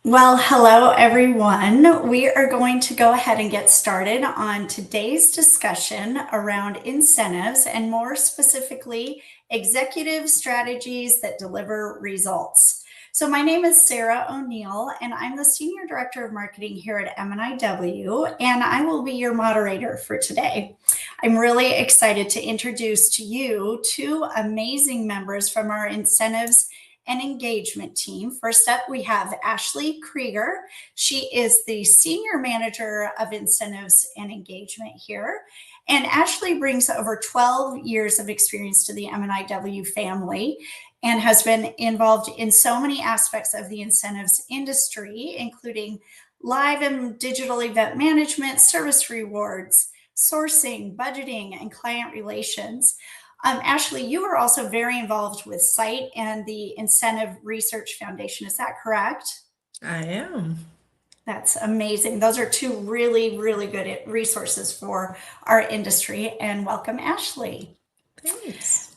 Well, hello everyone. We are going to go ahead and get started on today's discussion around incentives and more specifically, executive strategies that deliver results. So my name is Sarah O'Neill and I'm the Senior Director of Marketing here at M&IW and I will be your moderator for today. I'm really excited to introduce to you two amazing members from our incentives and engagement team. First up, we have Ashley Krieger. She is the Senior Manager of Incentives and Engagement here. And Ashley brings over 12 years of experience to the M&IW family and has been involved in so many aspects of the incentives industry, including live and digital event management, service rewards, sourcing, budgeting, and client relations. Ashley, you are also very involved with SITE and the Incentive Research Foundation. Is that correct? I am. That's amazing. Those are two really, really good resources for our industry. And welcome, Ashley. Thanks.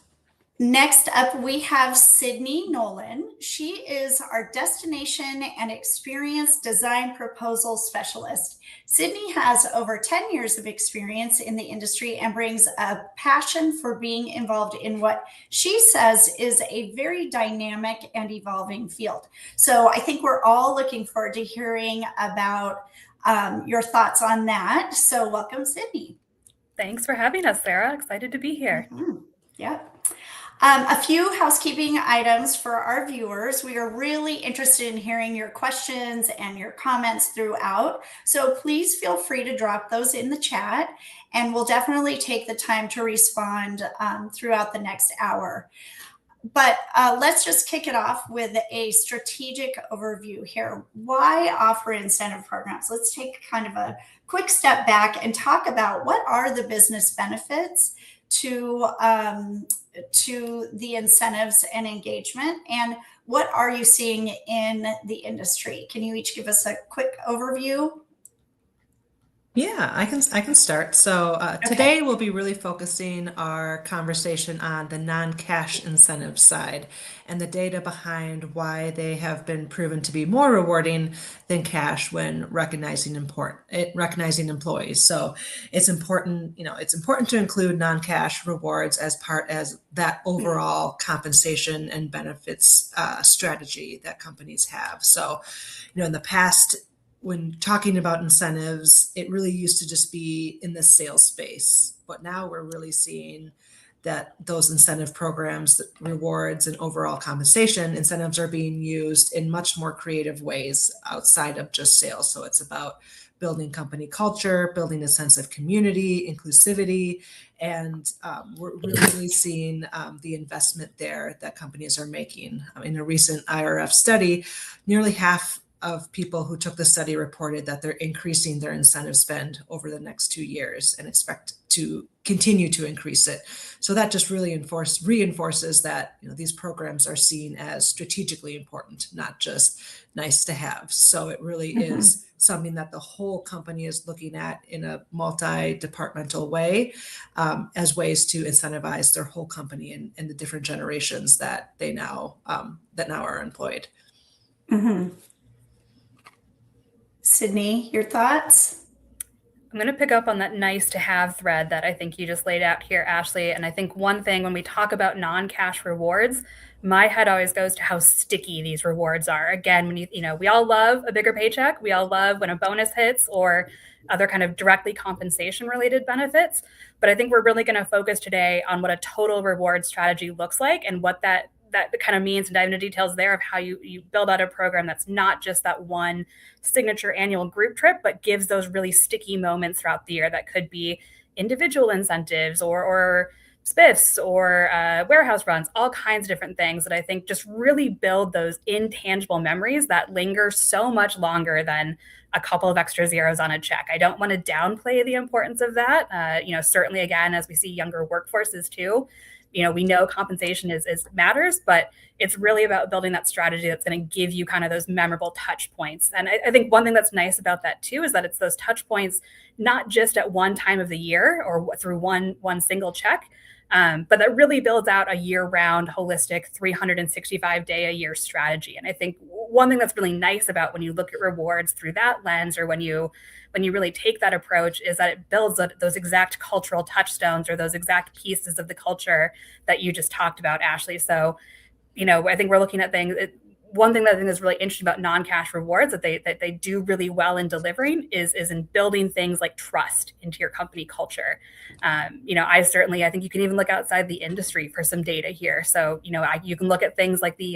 Next up, we have Sydney Nolan. She is our Destination and Experience Design Proposal Specialist. Sydney has over 10 years of experience in the industry and brings a passion for being involved in what she says is a very dynamic and evolving field. So I think we're all looking forward to hearing about your thoughts on that. So welcome, Sydney. Thanks for having us, Sarah. Excited to be here. Mm-hmm. Yep. A few housekeeping items for our viewers. We are really interested in hearing your questions and your comments throughout. So please feel free to drop those in the chat and we'll definitely take the time to respond throughout the next hour. But let's just kick it off with a strategic overview here. Why offer incentive programs? Let's take kind of a quick step back and talk about what are the business benefits to the incentives and engagement, and what are you seeing in the industry? Can you each give us a quick overview? Yeah, I can start. So Okay. today we'll be really focusing our conversation on the non-cash incentive side and the data behind why they have been proven to be more rewarding than cash when recognizing employees. So it's important to include non-cash rewards as part as that overall compensation and benefits strategy that companies have. So, in the past, when talking about incentives, it really used to just be in the sales space. But now we're really seeing that those incentive programs, rewards, and overall compensation incentives are being used in much more creative ways outside of just sales. So it's about building company culture, building a sense of community, inclusivity, and we're really seeing the investment there that companies are making. In a recent IRF study, nearly half of people who took the study reported that they're increasing their incentive spend over the next 2 years and expect to continue to increase it. So that just really reinforces that these programs are seen as strategically important, not just nice to have. So it really is something that the whole company is looking at in a multi-departmental way, as ways to incentivize their whole company and the different generations that they now are employed. Mm-hmm. Sydney, your thoughts? I'm going to pick up on that nice to have thread that I think you just laid out here, Ashley. And I think one thing when we talk about non-cash rewards, my head always goes to how sticky these rewards are. Again, when we all love a bigger paycheck. We all love when a bonus hits or other kind of directly compensation related benefits. But I think we're really going to focus today on what a total reward strategy looks like and what that kind of means, and dive into details there of how you build out a program that's not just that one signature annual group trip, but gives those really sticky moments throughout the year that could be individual incentives or spiffs or warehouse runs, all kinds of different things that I think just really build those intangible memories that linger so much longer than a couple of extra zeros on a check. I don't want to downplay the importance of that. Certainly, again, as we see younger workforces too, we know compensation is matters, but it's really about building that strategy that's going to give you kind of those memorable touch points. And I think one thing that's nice about that too is that it's those touch points, not just at one time of the year or through one single check, But that really builds out a year-round, holistic, 365-day-a-year strategy. And I think one thing that's really nice about when you look at rewards through that lens, or when you really take that approach, is that it builds those exact cultural touchstones, or those exact pieces of the culture that you just talked about, Ashley. So, I think we're looking at things. One thing that I think is really interesting about non-cash rewards that they do really well in delivering is in building things like trust into your company culture. I think you can even look outside the industry for some data here. So, you can look at things like the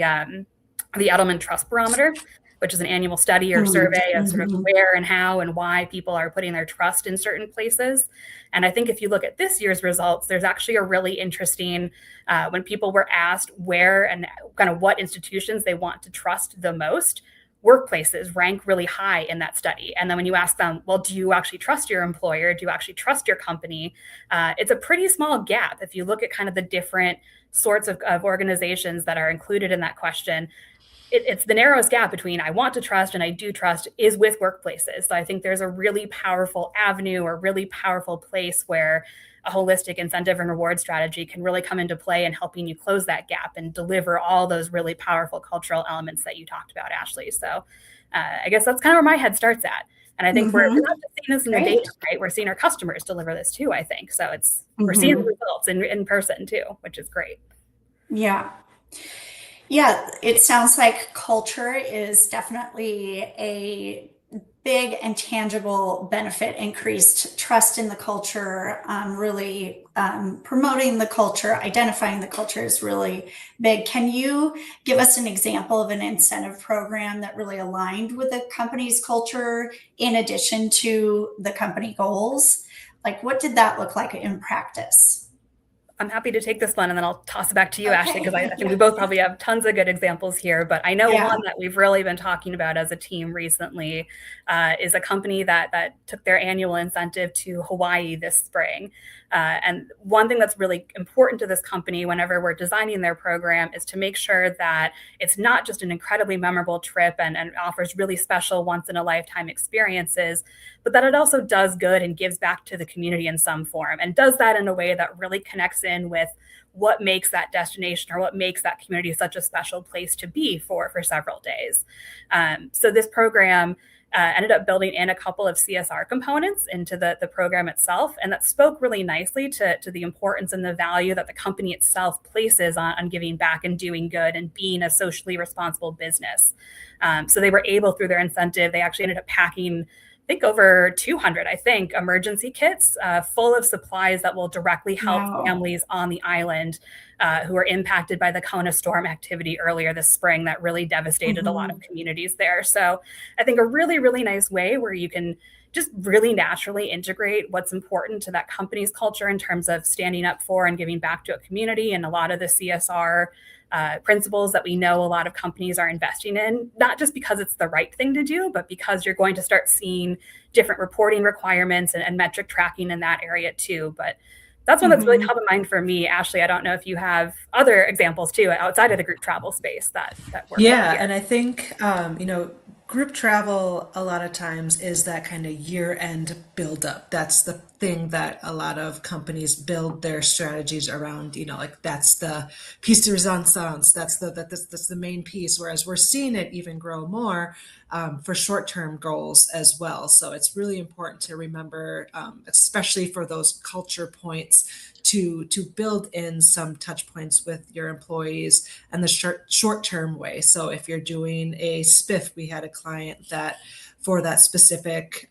Edelman Trust Barometer, which is an annual study or survey of sort of where and how and why people are putting their trust in certain places. And I think if you look at this year's results, there's actually a really interesting, when people were asked where and kind of what institutions they want to trust the most, workplaces rank really high in that study. And then when you ask them, well, do you actually trust your employer? Do you actually trust your company? It's a pretty small gap. If you look at kind of the different sorts of organizations that are included in that question, it's the narrowest gap between I want to trust and I do trust is with workplaces. So I think there's a really powerful avenue or really powerful place where a holistic incentive and reward strategy can really come into play in helping you close that gap and deliver all those really powerful cultural elements that you talked about, Ashley. So I guess that's kind of where my head starts at. And I think we're not just seeing this in the data, right? We're seeing our customers deliver this too, I think. So we're seeing the results in person too, which is great. Yeah. Yeah, it sounds like culture is definitely a big and tangible benefit. Increased trust in the culture, really promoting the culture, identifying the culture is really big. Can you give us an example of an incentive program that really aligned with the company's culture in addition to the company goals? Like, what did that look like in practice? I'm happy to take this one, and then I'll toss it back to you, Ashley, because I think we both probably have tons of good examples here. But I know one that we've really been talking about as a team recently is a company that took their annual incentive to Hawaii this spring. And one thing that's really important to this company whenever we're designing their program is to make sure that it's not just an incredibly memorable trip and offers really special once-in-a-lifetime experiences, but that it also does good and gives back to the community in some form, and does that in a way that really connects in with what makes that destination or what makes that community such a special place to be for several days. So this program ended up building in a couple of CSR components into the program itself. And that spoke really nicely to the importance and the value that the company itself places on giving back and doing good and being a socially responsible business. So they were able, through their incentive, they actually ended up packing, I think, over 200, emergency kits full of supplies that will directly help families on the island who are impacted by the Kona storm activity earlier this spring that really devastated a lot of communities there. So I think a really, really nice way where you can just really naturally integrate what's important to that company's culture in terms of standing up for and giving back to a community, and a lot of the CSR principles that we know a lot of companies are investing in, not just because it's the right thing to do, but because you're going to start seeing different reporting requirements and metric tracking in that area too. But that's one that's really top of mind for me. Ashley, I don't know if you have other examples too outside of the group travel space that work. Yeah, and I think group travel a lot of times is that kind of year-end buildup. That's the thing that a lot of companies build their strategies around. Like that's the piece de resistance. That's the main piece. Whereas we're seeing it even grow more for short-term goals as well. So it's really important to remember, especially for those culture points, to build in some touch points with your employees and the short-term way. So if you're doing a spiff, we had a client that for that specific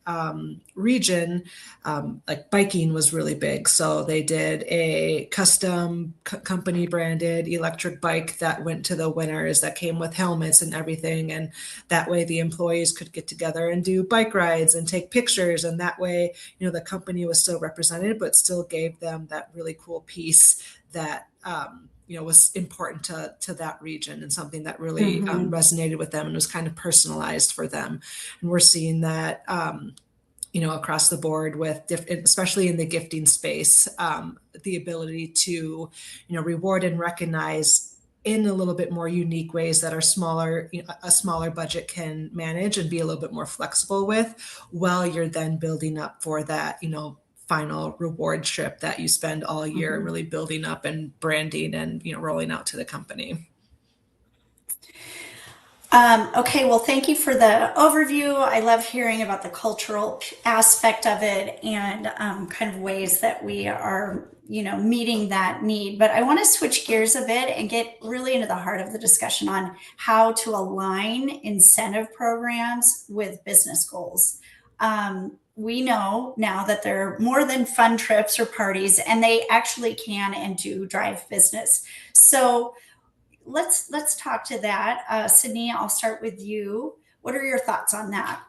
region, like biking was really big. So they did a custom company branded electric bike that went to the winners, that came with helmets and everything. And that way the employees could get together and do bike rides and take pictures. And that way, the company was still represented, but still gave them that really cool piece that, was important to that region, and something that really resonated with them and was kind of personalized for them. And we're seeing that, across the board with especially in the gifting space, the ability to, reward and recognize in a little bit more unique ways that are smaller, a smaller budget can manage and be a little bit more flexible with, while you're then building up for that, final reward trip that you spend all year really building up and branding and, rolling out to the company. Okay, well, thank you for the overview. I love hearing about the cultural aspect of it and kind of ways that we are, meeting that need. But I want to switch gears a bit and get really into the heart of the discussion on how to align incentive programs with business goals. We know now that they're more than fun trips or parties, and they actually can and do drive business. So let's talk to that. Sydney, I'll start with you. What are your thoughts on that?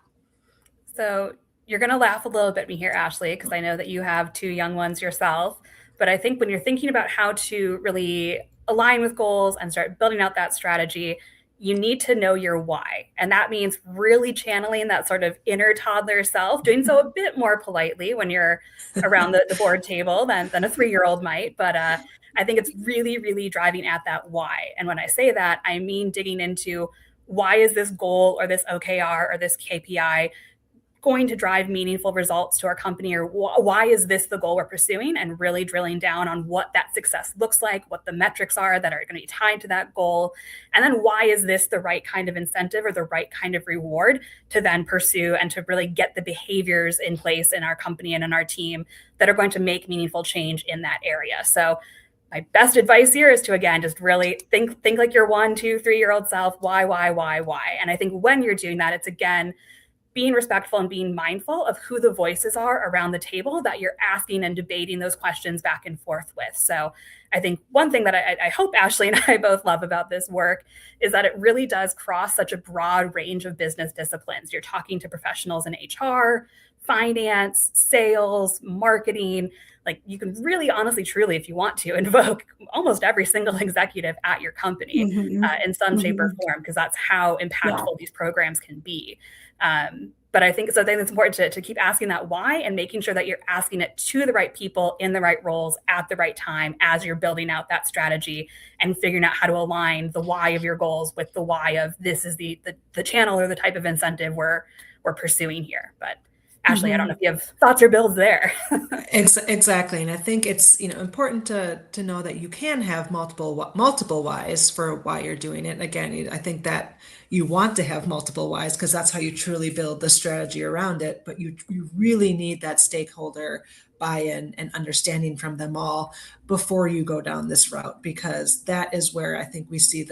So you're going to laugh a little bit me here, Ashley, because I know that you have two young ones yourself. But I think when you're thinking about how to really align with goals and start building out that strategy, you need to know your why. And that means really channeling that sort of inner toddler self, doing so a bit more politely when you're around the board table than a 3-year-old might. But I think it's really, really driving at that why. And when I say that, I mean digging into why is this goal or this OKR or this KPI going to drive meaningful results to our company, or why is this the goal we're pursuing, and really drilling down on what that success looks like, what the metrics are that are going to be tied to that goal, and then why is this the right kind of incentive or the right kind of reward to then pursue and to really get the behaviors in place in our company and in our team that are going to make meaningful change in that area. So my best advice here is to, again, just really think like your 1, 2, 3-year-old self. Why? And I think when you're doing that, it's, again, being respectful and being mindful of who the voices are around the table that you're asking and debating those questions back and forth with. So I think one thing that I hope Ashley and I both love about this work is that it really does cross such a broad range of business disciplines. You're talking to professionals in HR, finance, sales, marketing. Like, you can really, honestly, truly, if you want to, invoke almost every single executive at your company in some shape or form, because that's how impactful these programs can be. But I think it's important to keep asking that why, and making sure that you're asking it to the right people in the right roles at the right time as you're building out that strategy and figuring out how to align the why of your goals with the why of this is the channel or the type of incentive we're pursuing here. But Ashley, I don't know if you have thoughts or builds there. Exactly. And I think it's, important to know that you can have multiple whys for why you're doing it. Again, I think that you want to have multiple whys because that's how you truly build the strategy around it. But you really need that stakeholder buy-in and understanding from them all before you go down this route, because that is where I think we see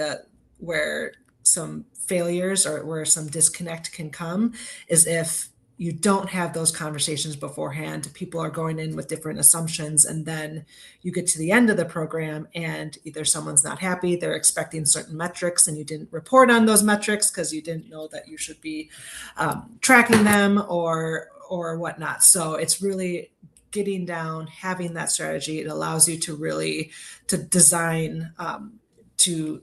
where some failures or where some disconnect can come, is if you don't have those conversations beforehand. People are going in with different assumptions, and then you get to the end of the program and either someone's not happy, they're expecting certain metrics, and you didn't report on those metrics because you didn't know that you should be tracking them or whatnot. So it's really getting down, having that strategy. It allows you to really design to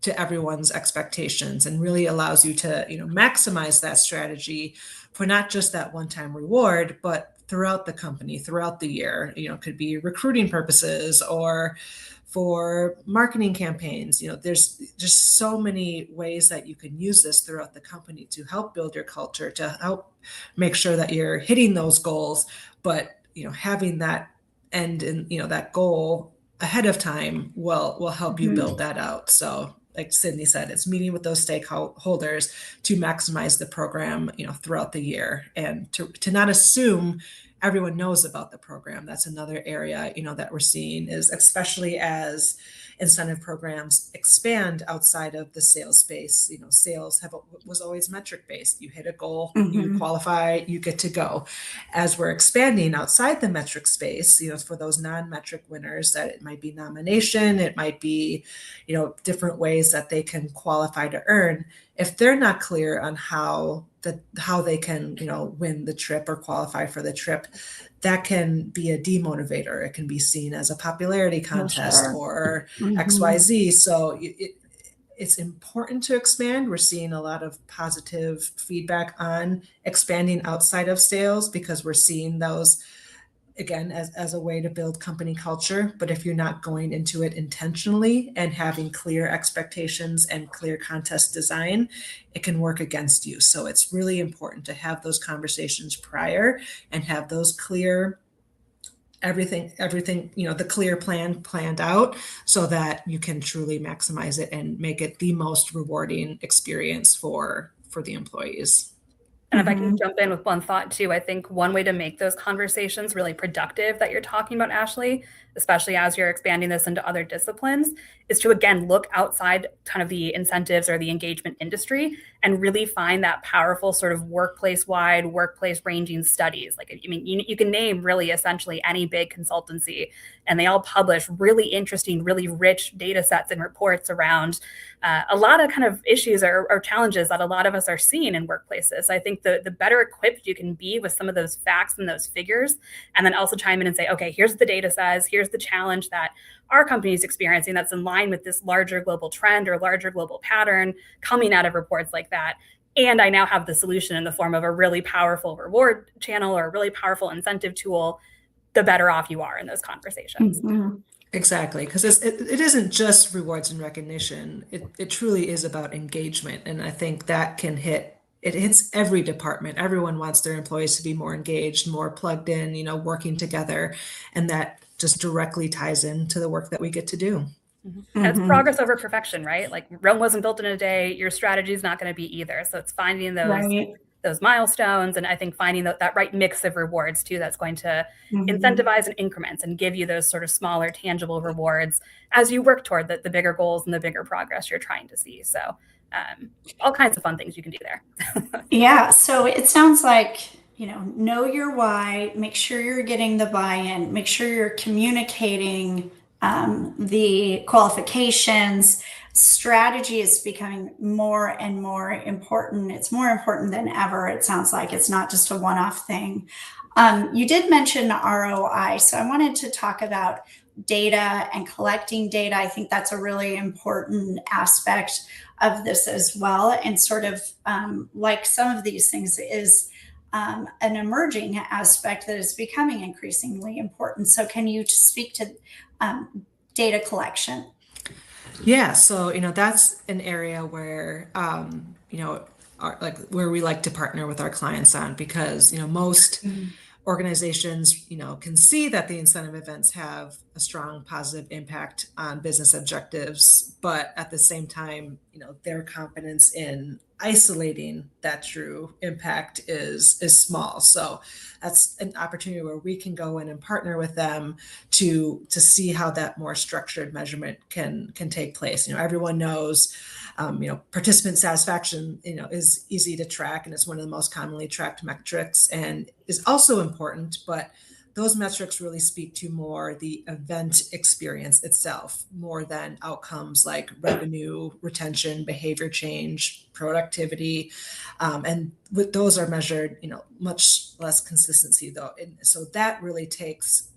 everyone's expectations, and really allows you to maximize that strategy for not just that one-time reward, but throughout the company, throughout the year. It could be recruiting purposes or for marketing campaigns. There's just so many ways that you can use this throughout the company to help build your culture, to help make sure that you're hitting those goals. But having that end and that goal ahead of time will help you build that out. So, like Sydney said, it's meeting with those stakeholders to maximize the program, throughout the year, and to not assume everyone knows about the program. That's another area, that we're seeing, is especially as incentive programs expand outside of the sales space. Sales was always metric based. You hit a goal, you qualify, you get to go. As we're expanding outside the metric space, for those non-metric winners, that it might be nomination, it might be, different ways that they can qualify to earn. If they're not clear on how they can, win the trip or qualify for the trip, that can be a demotivator. It can be seen as a popularity contest or XYZ. So it's important to expand. We're seeing a lot of positive feedback on expanding outside of sales, because we're seeing those, again, as a way to build company culture. But if you're not going into it intentionally and having clear expectations and clear contest design, it can work against you. So it's really important to have those conversations prior and have those clear everything, the clear plan planned out so that you can truly maximize it and make it the most rewarding experience for the employees. And if I can jump in with one thought too, I think one way to make those conversations really productive that you're talking about, Ashley, especially as you're expanding this into other disciplines, is to again look outside kind of the incentives or the engagement industry and really find that powerful sort of workplace-wide, workplace-ranging studies. Like, I mean, you can name really essentially any big consultancy, and they all publish really interesting, really rich data sets and reports around a lot of kind of issues or challenges that a lot of us are seeing in workplaces. I think the better equipped you can be with some of those facts and those figures, and then also chime in and say, okay, here's what the data says, here's the challenge that our company is experiencing that's in line with this larger global trend or larger global pattern coming out of reports like that. And I now have the solution in the form of a really powerful reward channel or a really powerful incentive tool, the better off you are in those conversations. Exactly, because it isn't just rewards and recognition. It truly is about engagement, and I think that it hits every department. Everyone wants their employees to be more engaged, more plugged in, working together, and that just directly ties into the work that we get to do. And it's progress over perfection, right? Like Rome wasn't built in a day. Your strategy is not going to be either. So it's finding those milestones, and I think finding that right mix of rewards too that's going to incentivize in increments and give you those sort of smaller tangible rewards as you work toward the bigger goals and the bigger progress you're trying to see. So all kinds of fun things you can do there. Yeah, so it sounds like, know your why, make sure you're getting the buy-in, make sure you're communicating the qualifications. Strategy is becoming more and more important. It's more important than ever. It sounds like it's not just a one-off thing. You did mention ROI, so I wanted to talk about data and collecting data. I think that's a really important aspect of this as well. And sort of like some of these things is an emerging aspect that is becoming increasingly important. So can you speak to data collection? Yeah, so that's an area where where we like to partner with our clients on, because most organizations can see that the incentive events have a strong positive impact on business objectives, but at the same time their confidence in isolating that true impact is small. So that's an opportunity where we can go in and partner with them to see how that more structured measurement can take place. Everyone knows participant satisfaction is easy to track, and it's one of the most commonly tracked metrics and is also important, but those metrics really speak to more the event experience itself, more than outcomes like revenue, retention, behavior change, productivity. And those are measured, much less consistency though. And so that really takes,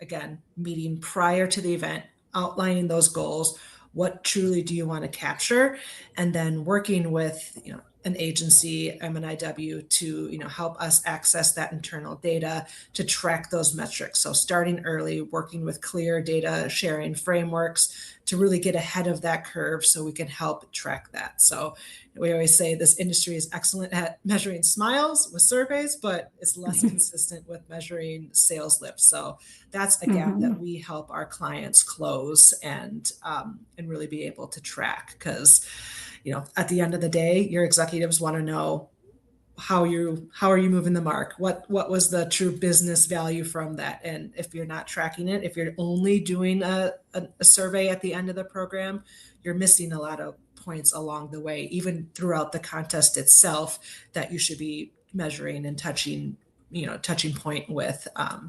again, meeting prior to the event, outlining those goals. What truly do you want to capture? And then working with, an agency, M&IW, to help us access that internal data to track those metrics. So starting early, working with clear data sharing frameworks to really get ahead of that curve so we can help track that. So we always say this industry is excellent at measuring smiles with surveys, but it's less consistent with measuring sales lift. So that's a gap that we help our clients close and really be able to track, because at the end of the day, your executives want to know how are you moving the mark? What was the true business value from that? And if you're not tracking it, if you're only doing a survey at the end of the program, you're missing a lot of points along the way, even throughout the contest itself, that you should be measuring and touching point with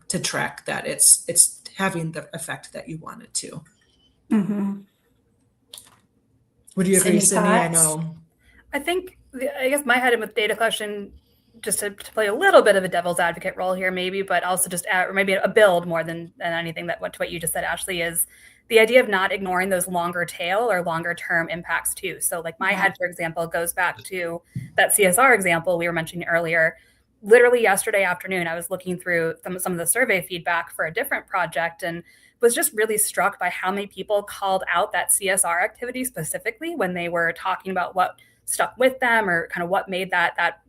to track that it's having the effect that you want it to. Would you agree, Cindy? I know. I think, I guess my head in with data collection, just to play a little bit of a devil's advocate role here, maybe, but also just add, or maybe a build more than anything to what you just said, Ashley, is the idea of not ignoring those longer tail or longer term impacts too. So like my head, for example, goes back to that CSR example we were mentioning earlier. Literally yesterday afternoon, I was looking through some of the survey feedback for a different project and was just really struck by how many people called out that CSR activity specifically when they were talking about what stuck with them or kind of what made that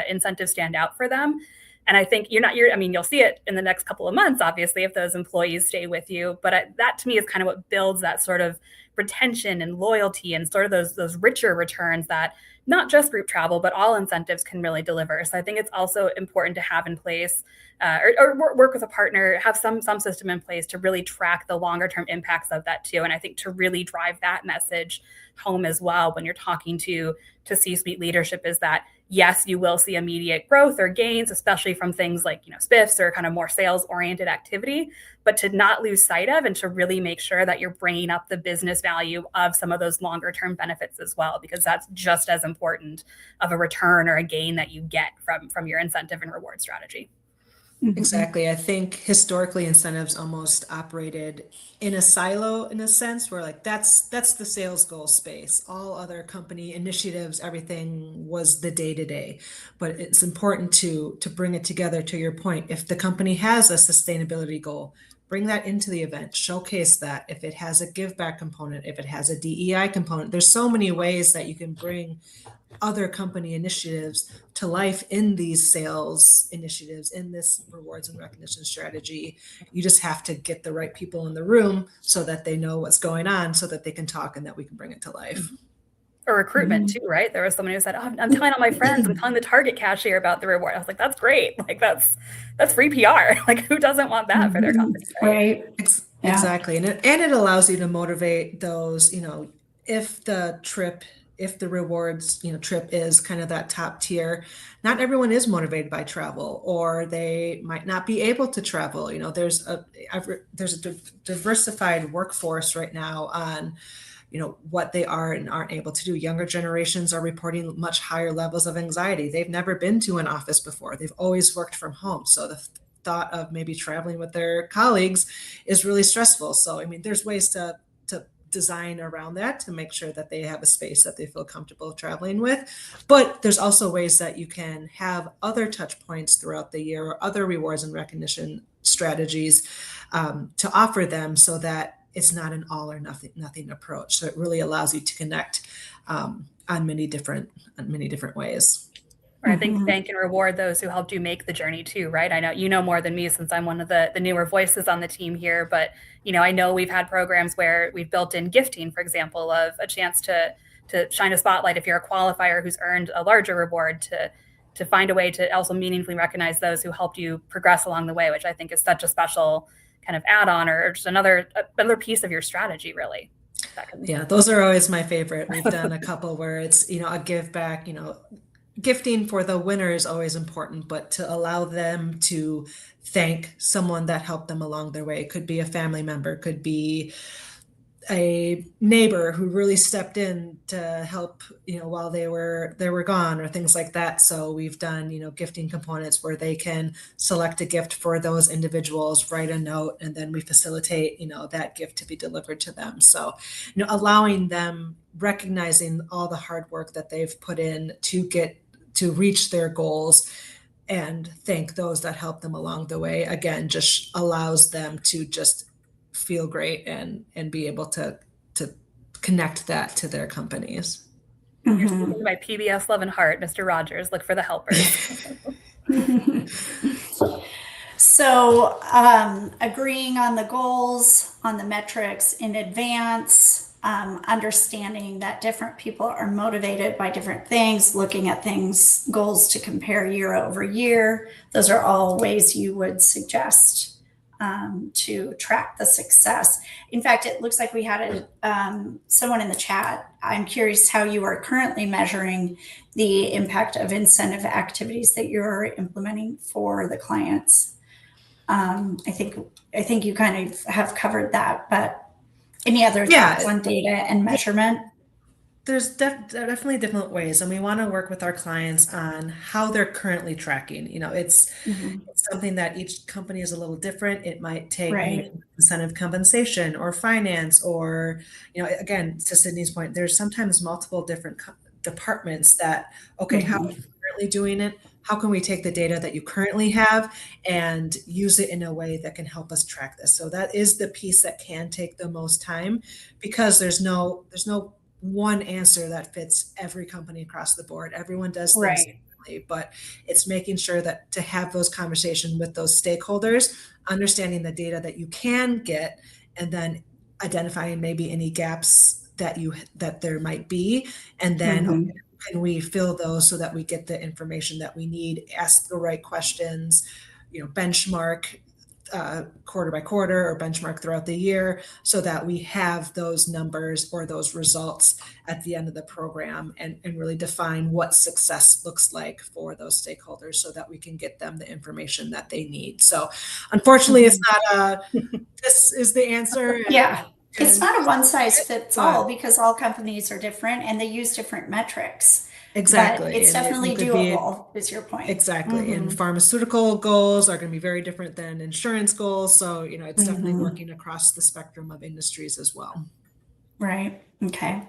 incentive stand out for them. And I think you'll see it in the next couple of months, obviously, if those employees stay with you. But that to me is kind of what builds that sort of retention and loyalty and sort of those richer returns that not just group travel, but all incentives can really deliver. So I think it's also important to have in place or work with a partner, have some system in place to really track the longer term impacts of that too. And I think to really drive that message home as well when you're talking to C-suite leadership is that yes, you will see immediate growth or gains, especially from things like, spiffs or kind of more sales oriented activity, but to not lose sight of and to really make sure that you're bringing up the business value of some of those longer term benefits as well, because that's just as important of a return or a gain that you get from your incentive and reward strategy. Exactly. I think historically incentives almost operated in a silo in a sense where like that's the sales goal space. All other company initiatives, everything was the day to day. But it's important to bring it together to your point. If the company has a sustainability goal, bring that into the event, showcase that. If it has a give back component, if it has a DEI component, there's so many ways that you can bring other company initiatives to life in these sales initiatives, in this rewards and recognition strategy. You just have to get the right people in the room so that they know what's going on, so that they can talk and that we can bring it to life. Or recruitment too, right? There was someone who said, "Oh, I'm telling all my friends, I'm telling the Target cashier about the reward." I was like, "That's great! Like that's free PR. Like who doesn't want that for their company?" Right. Exactly, and it allows you to motivate those. If the rewards trip is kind of that top tier, not everyone is motivated by travel, or they might not be able to travel. There's a diversified workforce right now on what they are and aren't able to do. Younger generations are reporting much higher levels of anxiety. They've never been to an office before. They've always worked from home, so the thought of maybe traveling with their colleagues is really stressful. So there's ways to design around that to make sure that they have a space that they feel comfortable traveling with. But there's also ways that you can have other touch points throughout the year or other rewards and recognition strategies to offer them, so that it's not an all or nothing approach. So it really allows you to connect on many different ways. Or I think thank and reward those who helped you make the journey too, right? I know you know more than me since I'm one of the newer voices on the team here, but I know we've had programs where we've built in gifting, for example, of a chance to shine a spotlight if you're a qualifier who's earned a larger reward, to find a way to also meaningfully recognize those who helped you progress along the way, which I think is such a special kind of add-on or just another piece of your strategy, really. Yeah, those are always my favorite. We've done a couple where it's a give back. Gifting for the winner is always important, but to allow them to thank someone that helped them along their way. It could be a family member, could be a neighbor who really stepped in to help, while they were gone, or things like that. So we've done, gifting components where they can select a gift for those individuals, write a note, and then we facilitate, that gift to be delivered to them. So, allowing them, recognizing all the hard work that they've put in to reach their goals, and thank those that helped them along the way. Again, just allows them to just feel great and be able to connect that to their companies. You're speaking my PBS love and heart, Mr. Rogers. Look for the helpers. So agreeing on the goals, on the metrics in advance, understanding that different people are motivated by different things, looking at goals to compare year over year. Those are all ways you would suggest to track the success. In fact, it looks like we had someone in the chat. I'm curious how you are currently measuring the impact of incentive activities that you're implementing for the clients. I think you kind of have covered that, but any other thoughts on data and measurement? There's definitely different ways, and we want to work with our clients on how they're currently tracking. It's something that each company is a little different. It might take incentive compensation or finance, or again, to Sydney's point, there's sometimes multiple different departments that how are you currently doing it? How can we take the data that you currently have and use it in a way that can help us track this? So that is the piece that can take the most time, because there's no one answer that fits every company across the board. Everyone does things differently, but it's making sure that to have those conversations with those stakeholders, understanding the data that you can get, and then identifying maybe any gaps that there might be, and then Mhm. can we fill those so that we get the information that we need, ask the right questions, benchmark quarter by quarter or benchmark throughout the year so that we have those numbers or those results at the end of the program, and really define what success looks like for those stakeholders so that we can get them the information that they need. So unfortunately, it's not this is the answer. Yeah. It's And not a one size fits all but because all companies are different and they use different metrics. But exactly, it's and you definitely could be doable, is your point. exactly. And Mhm. pharmaceutical goals are going to be very different than insurance goals. So, it's definitely Mhm. working across the spectrum of industries as well. Right. Okay.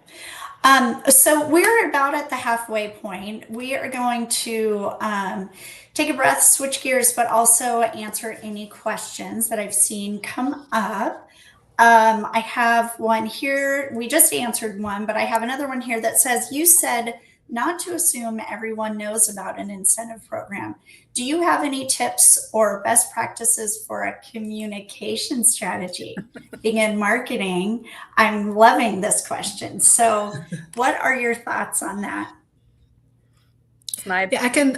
So we're about at the halfway point. We are going to take a breath, switch gears, but also answer any questions that I've seen come up. I have one here. We just answered one, but I have another one here that says, you said not to assume everyone knows about an incentive program. Do you have any tips or best practices for a communication strategy? Being in marketing, I'm loving this question. So, what are your thoughts on that? Yeah,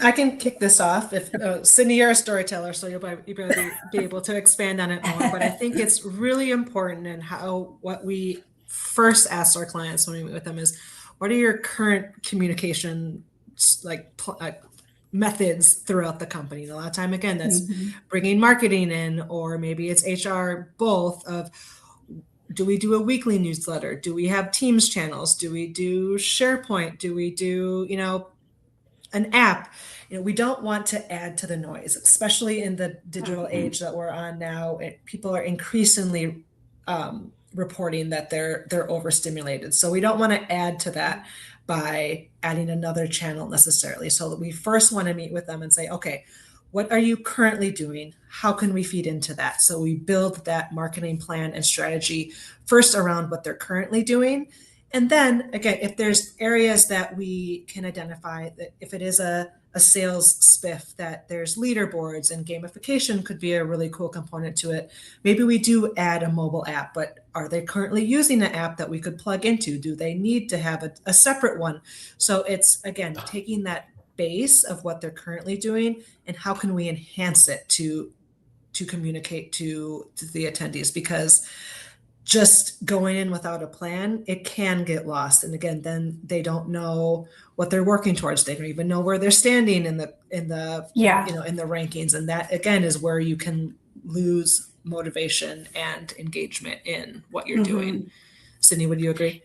I can kick this off. If Sydney, you're a storyteller, so you'll be able to expand on it more. But I think it's really important, and what we first ask our clients when we meet with them is, what are your current communication methods throughout the company? And a lot of time, again, that's Mhm. bringing marketing in, or maybe it's HR. Both of, do we do a weekly newsletter? Do we have Teams channels? Do we do SharePoint? Do we do an app? We don't want to add to the noise, especially in the digital Mhm. age that we're on now. People are increasingly reporting that they're overstimulated. So we don't want to add to that by adding another channel necessarily. So we first want to meet with them and say, okay, what are you currently doing? How can we feed into that? So we build that marketing plan and strategy first around what they're currently doing. And then again, if there's areas that we can identify, that if it is a sales spiff, that there's leaderboards and gamification could be a really cool component to it. Maybe we do add a mobile app, but are they currently using an app that we could plug into? Do they need to have a separate one? So it's, again, taking that base of what they're currently doing and how can we enhance it to communicate to the attendees, because just going in without a plan, it can get lost. And again, then they don't know what they're working towards. They don't even know where they're standing in the Yeah. in the rankings. And that again is where you can lose motivation and engagement in what you're doing. Mhm. Sydney, would you agree?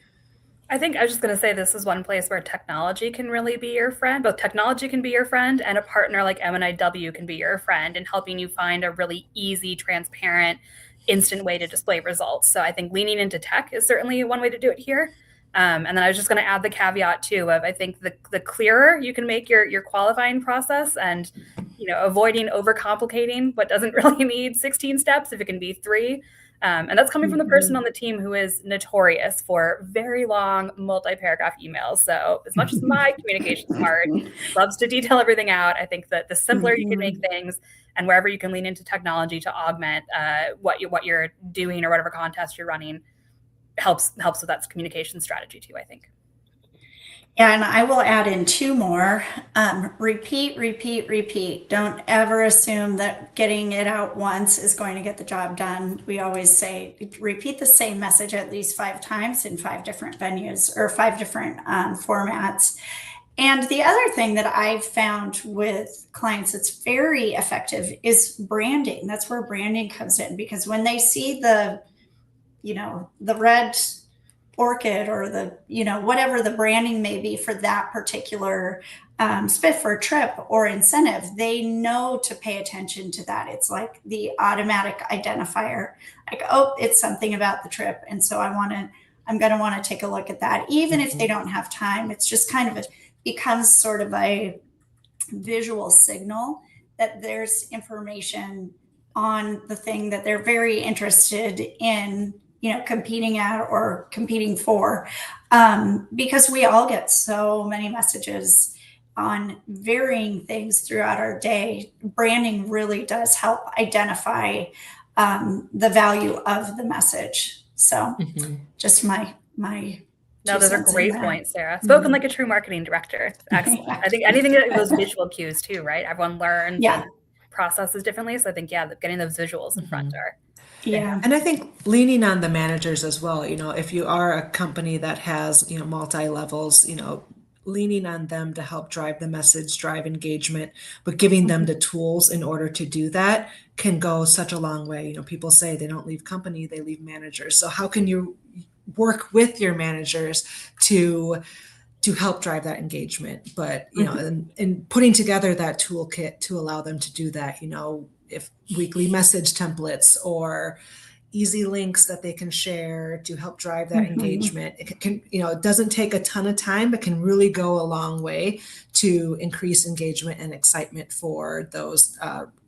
I think I was just going to say this is one place where technology can really be your friend. Both technology can be your friend, and a partner like M&IW can be your friend in helping you find a really easy, transparent, instant way to display results. So I think leaning into tech is certainly one way to do it here. And then I was just going to add the caveat too of, I think the clearer you can make your qualifying process, and avoiding overcomplicating what doesn't really need 16 steps if it can be 3. And that's coming from the person on the team who is notorious for very long multi-paragraph emails. So as much as my communication smart loves to detail everything out, I think that the simpler you can make things, and wherever you can lean into technology to augment what you're doing or whatever contest you're running, helps with that communication strategy too, I think. Yeah, and I will add in 2 more. Repeat, repeat, repeat. Don't ever assume that getting it out once is going to get the job done. We always say repeat the same message at least 5 times in 5 different venues or 5 different formats. And the other thing that I've found with clients that's very effective is branding. That's where branding comes in, because when they see the red orchid or the whatever the branding may be for that particular spiff or trip or incentive, they know to pay attention to that. It's like the automatic identifier, like, oh, it's something about the trip, and so I'm going to want to take a look at that, even if they don't have time. It's just kind of becomes sort of a visual signal that there's information on the thing that they're very interested in competing at or competing for, because we all get so many messages on varying things throughout our day, branding really does help identify the value of the message. So just my No, those are great there. points, Sarah. Spoken like a true marketing director. Excellent. Yeah. I think anything that those visual cues too, right? Everyone learns Yeah. and processes differently. So I think, yeah, getting those visuals in front are. Yeah. And I think leaning on the managers as well, if you are a company that has, multi-levels, leaning on them to help drive the message, drive engagement, but giving them the tools in order to do that can go such a long way. People say they don't leave company, they leave managers. So how can you work with your managers to help drive that engagement? But, and putting together that toolkit to allow them to do that, if weekly message templates or easy links that they can share to help drive that engagement. It can, it doesn't take a ton of time, but can really go a long way to increase engagement and excitement for those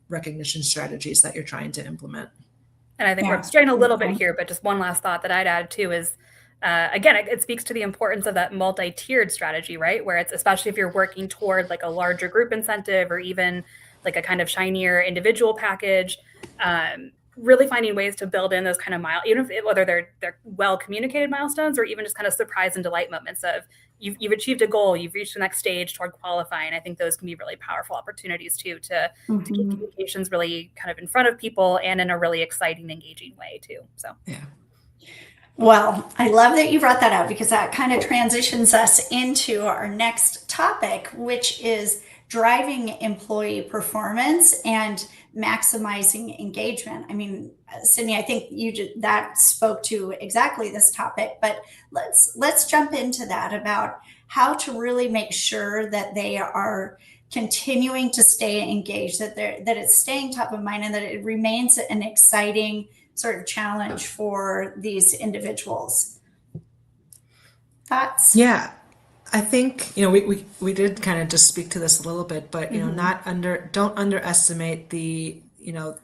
recognition strategies that you're trying to implement. And I think we're straying a little bit here, but just one last thought that I'd add too is, again, it speaks to the importance of that multi-tiered strategy, right? Where it's, especially if you're working toward like a larger group incentive or even like a kind of shinier individual package, really finding ways to build in those kind of even if whether they're well communicated milestones or even just kind of surprise and delight moments of you've achieved a goal, you've reached the next stage toward qualifying. I think those can be really powerful opportunities too to keep communications really kind of in front of people and in a really exciting, engaging way too. So yeah. Well, I love that you brought that up because that kind of transitions us into our next topic, which is driving employee performance and maximizing engagement. I mean, Sydney, I think that spoke to exactly this topic, but let's jump into that about how to really make sure that they are continuing to stay engaged, that it's staying top of mind, and that it remains an exciting sort of challenge for these individuals. Thoughts? Yeah. I think, we did kind of just speak to this a little bit, but, don't underestimate the,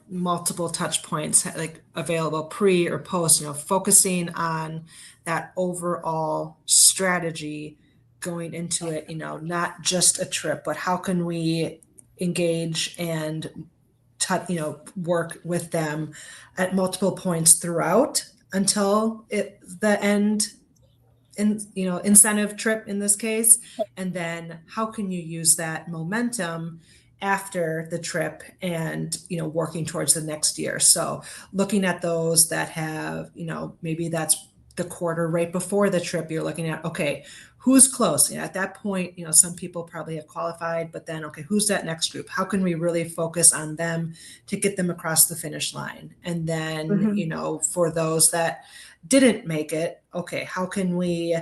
multiple touch points like available pre or post, focusing on that overall strategy going into it, not just a trip, but how can we engage and work with them at multiple points throughout until the end incentive trip in this case. And then how can you use that momentum after the trip and, working towards the next year. So looking at those that have, maybe that's the quarter right before the trip, you're looking at, okay, who's close? At that point, some people probably have qualified, but then, okay, who's that next group? How can we really focus on them to get them across the finish line? And then, for those that didn't make it, okay, how can we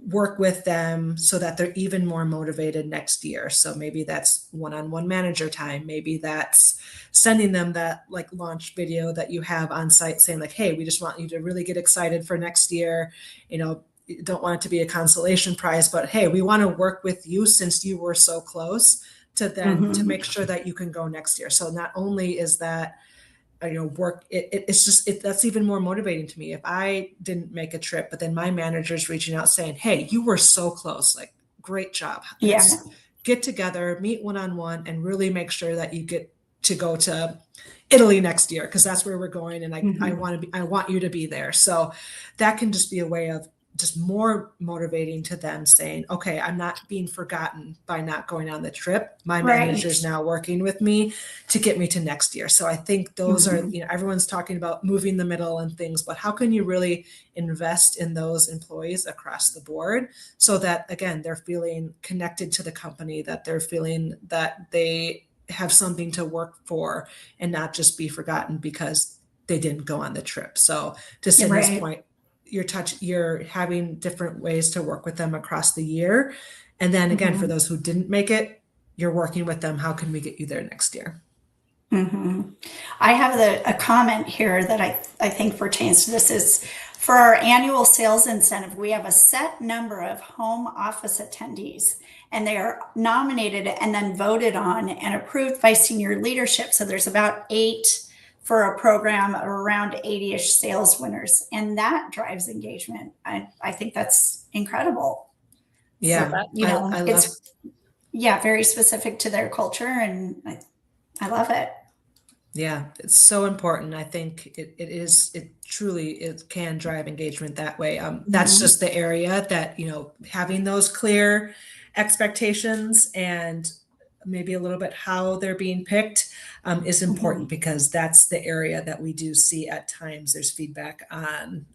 work with them so that they're even more motivated next year? So maybe that's one-on-one manager time. Maybe that's sending them that like launch video that you have on site saying like, hey, we just want you to really get excited for next year. You don't want it to be a consolation prize, but hey, we want to work with you since you were so close to then to make sure that you can go next year. So not only is that work, it's just that's even more motivating to me if I didn't make a trip, but then my manager's reaching out saying, hey, you were so close, like great job. Let's get together, meet one-on-one, and really make sure that you get to go to Italy next year because that's where we're going, and I want you to be there. So that can just be a way of just more motivating to them saying, okay, I'm not being forgotten by not going on the trip. My manager's now working with me to get me to next year. So I think those are, everyone's talking about moving the middle and things, but how can you really invest in those employees across the board so that, again, they're feeling connected to the company, that they're feeling that they have something to work for and not just be forgotten because they didn't go on the trip. So to Cindy's point, you're having different ways to work with them across the year. And then again, for those who didn't make it, you're working with them. How can we get you there next year? I have a comment here that I think pertains to this is for our annual sales incentive, we have a set number of home office attendees and they are nominated and then voted on and approved by senior leadership. So there's about 8 for a program of around 80-ish sales winners. And that drives engagement. I think that's incredible. Yeah. So that, Yeah, very specific to their culture, and I love it. Yeah, it's so important. I think it truly, it can drive engagement that way. That's Mhm. just the area that, having those clear expectations and maybe a little bit how they're being picked, is important Mhm. because that's the area that we do see at times there's feedback on,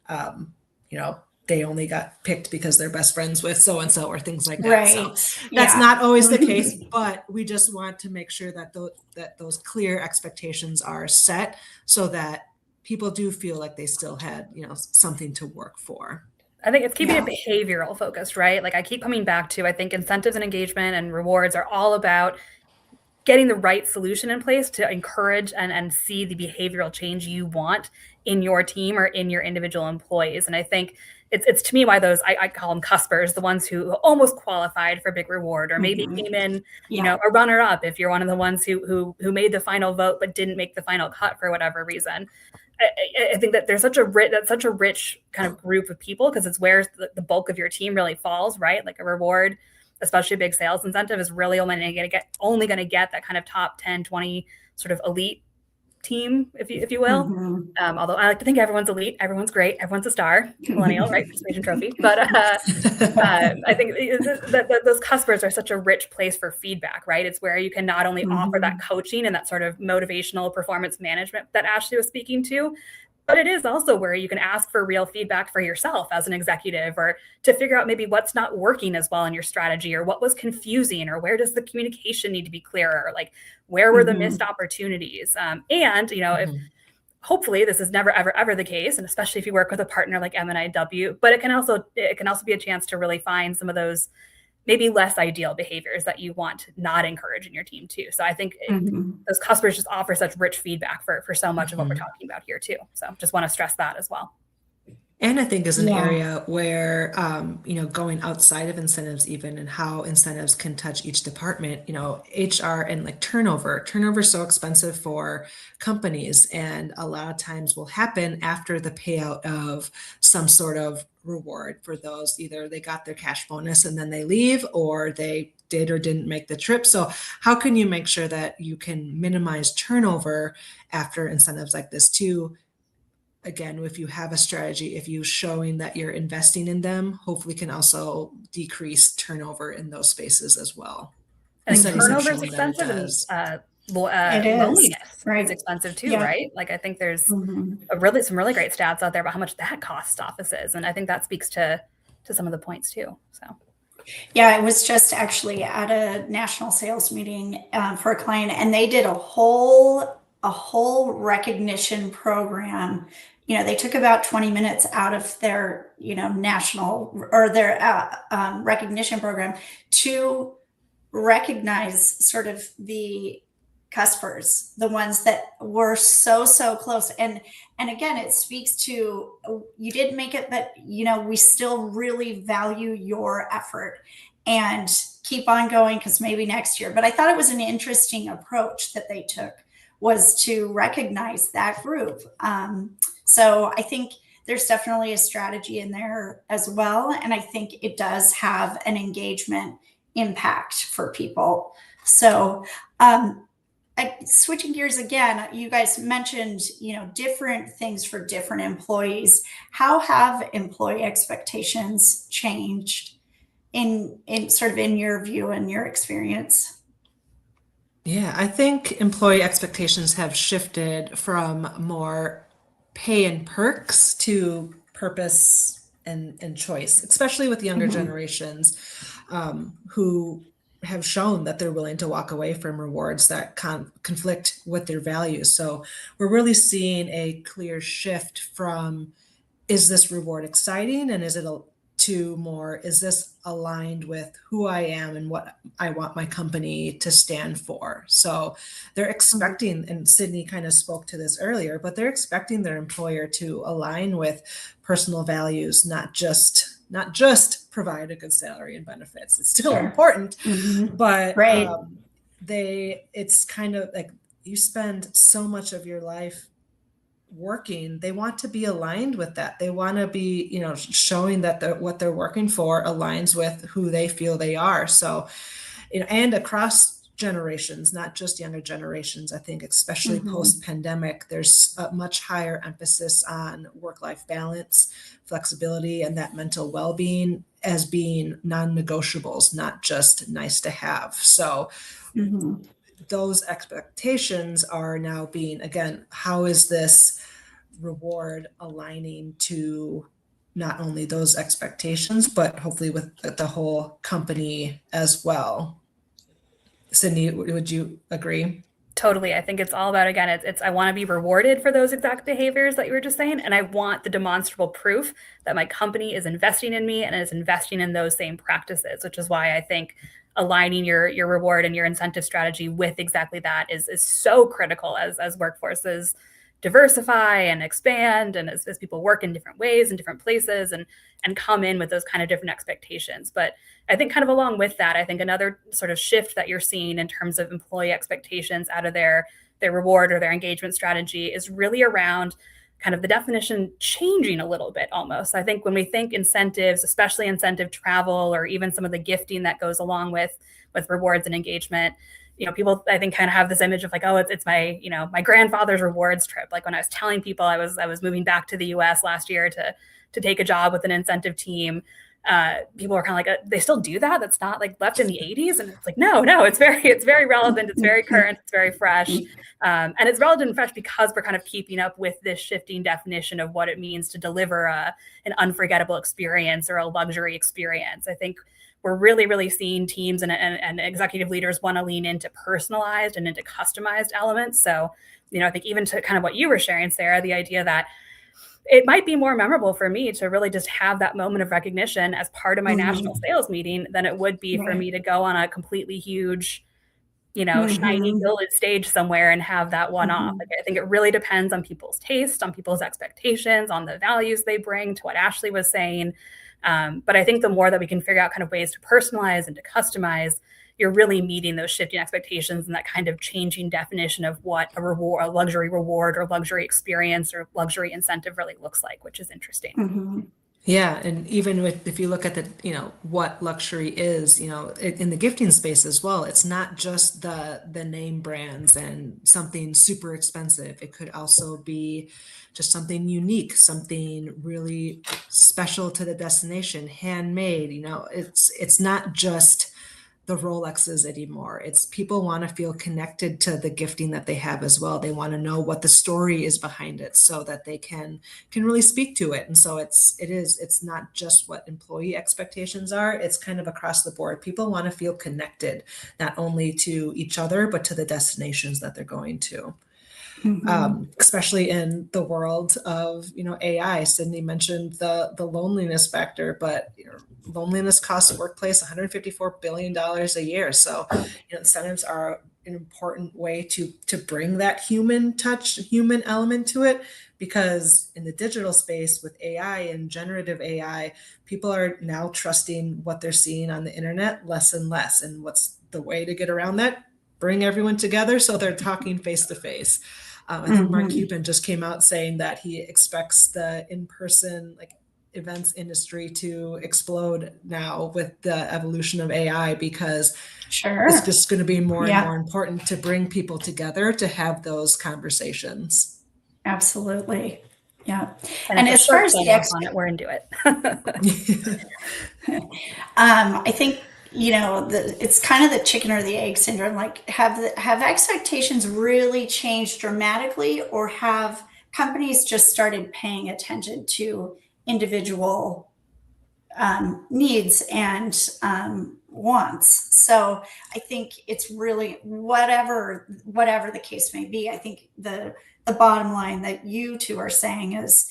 you know, they only got picked because they're best friends with so and so or things like that. So Right. that's Yeah. not always the case, but we just want to make sure that those clear expectations are set so that people do feel like they still had, something to work for. I think it's keeping it Yeah. behavioral focused, right? Like I keep coming back to, I think incentives and engagement and rewards are all about getting the right solution in place to encourage and see the behavioral change you want in your team or in your individual employees. And I think it's to me why those I call them cuspers, the ones who almost qualified for big reward or maybe Mhm. came in, Yeah. a runner up if you're one of the ones who made the final vote but didn't make the final cut for whatever reason. I think that there's such a rich kind of group of people because it's where the bulk of your team really falls, right? Like a reward, especially a big sales incentive, is really only going to get that kind of top 10, 20 sort of elite team, if you will. Mhm. Although I like to think everyone's elite, everyone's great, everyone's a star, millennial, right? Persuasion trophy. But I think that those cuspers are such a rich place for feedback, right? It's where you can not only offer that Mhm. coaching and that sort of motivational performance management that Ashley was speaking to, but it is also where you can ask for real feedback for yourself as an executive or to figure out maybe what's not working as well in your strategy or what was confusing or where does the communication need to be clearer? Like where were the missed Mhm. opportunities? And, if Mhm. hopefully this is never ever the case, and especially if you work with a partner like M&IW, but it can also be a chance to really find some of those maybe less ideal behaviors that you want to not encourage in your team too. So I think Mhm. those customers just offer such rich feedback for so much of what we're Mhm. talking about here too. So just want to stress that as well. And I think is an Yeah. area where, going outside of incentives even and how incentives can touch each department, HR and like turnover is so expensive for companies. And a lot of times will happen after the payout of some sort of reward for those. Either they got their cash bonus and then they leave, or they did or didn't make the trip. So how can you make sure that you can minimize turnover after incentives like this too? Again, if you have a strategy, if you showing that you're investing in them, hopefully can also decrease turnover in those spaces as well. I The think studies have Mhm. turnover is shown that it expensive and does. It is. loneliness is Right. expensive too, Yeah. right? Like I think there's Mhm. some really great stats out there about how much that costs offices, and I think that speaks to some of the points too. So Yeah, I was just actually at a national sales meeting for a client, and they did a whole recognition program. They took about 20 minutes out of their national or their recognition program to recognize sort of the cuspers, the ones that were so close. And again, it speaks to you didn't make it, but we still really value your effort and keep on going because maybe next year. But I thought it was an interesting approach that they took was to recognize that group. So I think there's definitely a strategy in there as well. And I think it does have an engagement impact for people. So, switching gears again, you guys mentioned, different things for different employees. How have employee expectations changed in sort of in your view and your experience? Yeah, I think employee expectations have shifted from more pay and perks to purpose and choice, especially with younger Mhm. generations, who have shown that they're willing to walk away from rewards that conflict with their values. So we're really seeing a clear shift from, is this reward exciting, and is it to more, is this aligned with who I am and what I want my company to stand for? So they're Mhm. expecting, and Sydney kind of spoke to this earlier, but they're expecting their employer to align with personal values, not just provide a good salary and benefits. It's still Sure. important, Hmm. but Right. it's kind of like you spend so much of your life working. They want to be aligned with that. They want to be, showing that what they're working for aligns with who they feel they are. So and across generations, not just younger generations. I think especially post-pandemic, there's a much higher emphasis on work-life balance, flexibility, and that mental well-being as being non-negotiables, not just nice to have. So those expectations are now being, again, how is this reward aligning to not only those expectations, but hopefully with the whole company as well? Sydney, would you agree? Totally. I think it's all about, again, it's I want to be rewarded for those exact behaviors that you were just saying. And I want the demonstrable proof that my company is investing in me and is investing in those same practices, which is why I think aligning your reward and your incentive strategy with exactly that is so critical as workforces diversify and expand, and as people work in different ways in different places and come in with those kind of different expectations. But I think kind of along with that, I think another sort of shift that you're seeing in terms of employee expectations out of their reward or their engagement strategy is really around kind of the definition changing a little bit almost. I think when we think incentives, especially incentive travel or even some of the gifting that goes along with rewards and engagement, people I think kind of have this image of like, oh, it's my, my grandfather's rewards trip. Like when I was telling people I was moving back to the US last year to take a job with an incentive team, people were kind of like, they still do that? That's not like left in the 80s. And it's like, no, it's very relevant. It's very current. It's very fresh. And it's relevant and fresh because we're kind of keeping up with this shifting definition of what it means to deliver an unforgettable experience or a luxury experience. I think we're really, really seeing teams and executive leaders want to lean into personalized and into customized elements. So, I think even to kind of what you were sharing, Sarah, the idea that it might be more memorable for me to really just have that moment of recognition as part of my national sales meeting than it would be for me to go on a completely huge, shiny gilded stage somewhere and have that one off. Like, I think it really depends on people's taste, on people's expectations, on the values they bring, to what Ashley was saying. But I think the more that we can figure out kind of ways to personalize and to customize, you're really meeting those shifting expectations and that kind of changing definition of what a luxury reward or luxury experience or luxury incentive really looks like, which is interesting. Yeah, and even if you look at what luxury is, in the gifting space as well, it's not just the name brands and something super expensive. It could also be just something unique, something really special to the destination, handmade. It's not just the Rolexes anymore. It's people want to feel connected to the gifting that they have as well. They want to know what the story is behind it so that they can really speak to it. And so it's not just what employee expectations are. It's kind of across the board. People want to feel connected, not only to each other, but to the destinations that they're going to. Especially in the world of AI. Sydney mentioned the loneliness factor, but loneliness costs the workplace $154 billion a year. So incentives are an important way to bring that human touch, human element to it, because in the digital space with AI and generative AI, people are now trusting what they're seeing on the internet less and less. And what's the way to get around that? Bring everyone together so they're talking face to face. I think Mark Cuban just came out saying that he expects the in-person events industry to explode now with the evolution of AI, because it's just going to be more and more important to bring people together to have those conversations. Absolutely. Yeah. And as far as the we're into it. I think it's kind of the chicken or the egg syndrome. Like, have expectations really changed dramatically, or have companies just started paying attention to individual needs and wants? So I think it's really whatever the case may be. I think the bottom line that you two are saying is,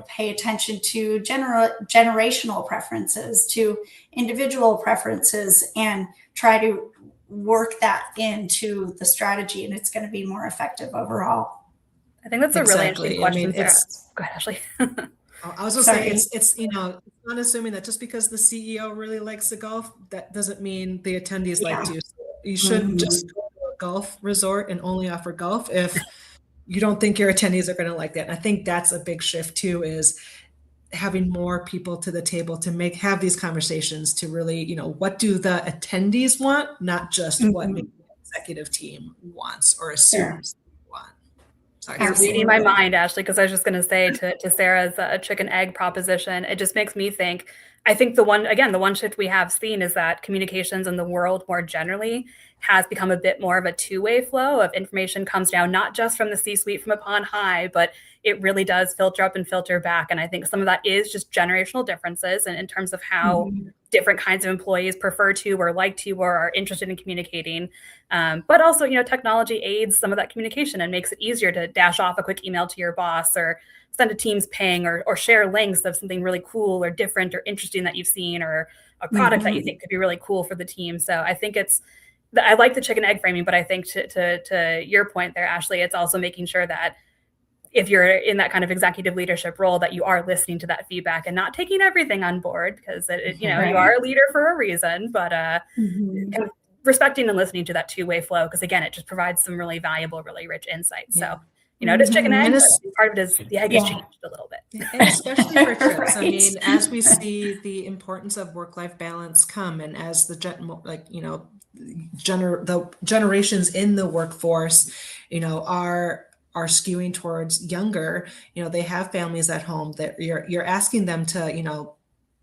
pay attention to generational preferences, to individual preferences, and try to work that into the strategy, and it's going to be more effective overall. I think that's a really interesting question. Go ahead, Ashley. I was going to say, it's not assuming that just because the CEO really likes the golf, that doesn't mean the attendees like to. So you shouldn't just go to a golf resort and only offer golf if you don't think your attendees are going to like that. And I think that's a big shift too, is having more people to the table to have these conversations to really, what do the attendees want, not just what maybe the executive team wants or assumes they want. Sorry. You're reading my mind, Ashley, because I was just going to say to Sarah's chicken egg proposition, it just makes me think, I think the one shift we have seen is that communications in the world more generally has become a bit more of a two-way flow of information comes down, not just from the C-suite from upon high, but it really does filter up and filter back. And I think some of that is just generational differences in terms of how different kinds of employees prefer to or like to or are interested in communicating. But also, technology aids some of that communication and makes it easier to dash off a quick email to your boss or send a Teams ping or share links of something really cool or different or interesting that you've seen or a product that you think could be really cool for the team. So I think I like the chicken egg framing, but I think to your point there, Ashley, it's also making sure that if you're in that kind of executive leadership role, that you are listening to that feedback and not taking everything on board because you are a leader for a reason, but kind of respecting and listening to that two-way flow. Because again, it just provides some really valuable, really rich insights. Yeah. So, it is chicken egg, but part of it is the egg has changed a little bit. And especially for trips. I mean, as we see the importance of work-life balance come and as the generations in the workforce, are skewing towards younger, they have families at home that you're asking them to,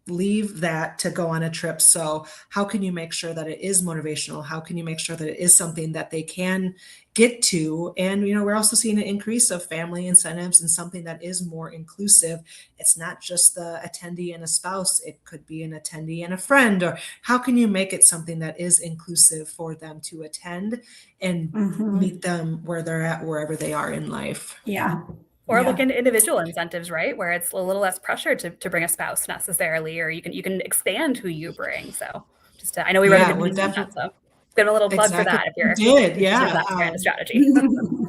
leave that to go on a trip. So how can you make sure that it is motivational? How can you make sure that it is something that they can get to? And, we're also seeing an increase of family incentives and something that is more inclusive. It's not just the attendee and a spouse. It could be an attendee and a friend, or how can you make it something that is inclusive for them to attend and meet them where they're at, wherever they are in life. Yeah. Or look into individual incentives, right? Where it's a little less pressure to bring a spouse necessarily, or you can expand who you bring. So I know we wrote a good piece on that, so give a little plug for that if you're that kind of strategy.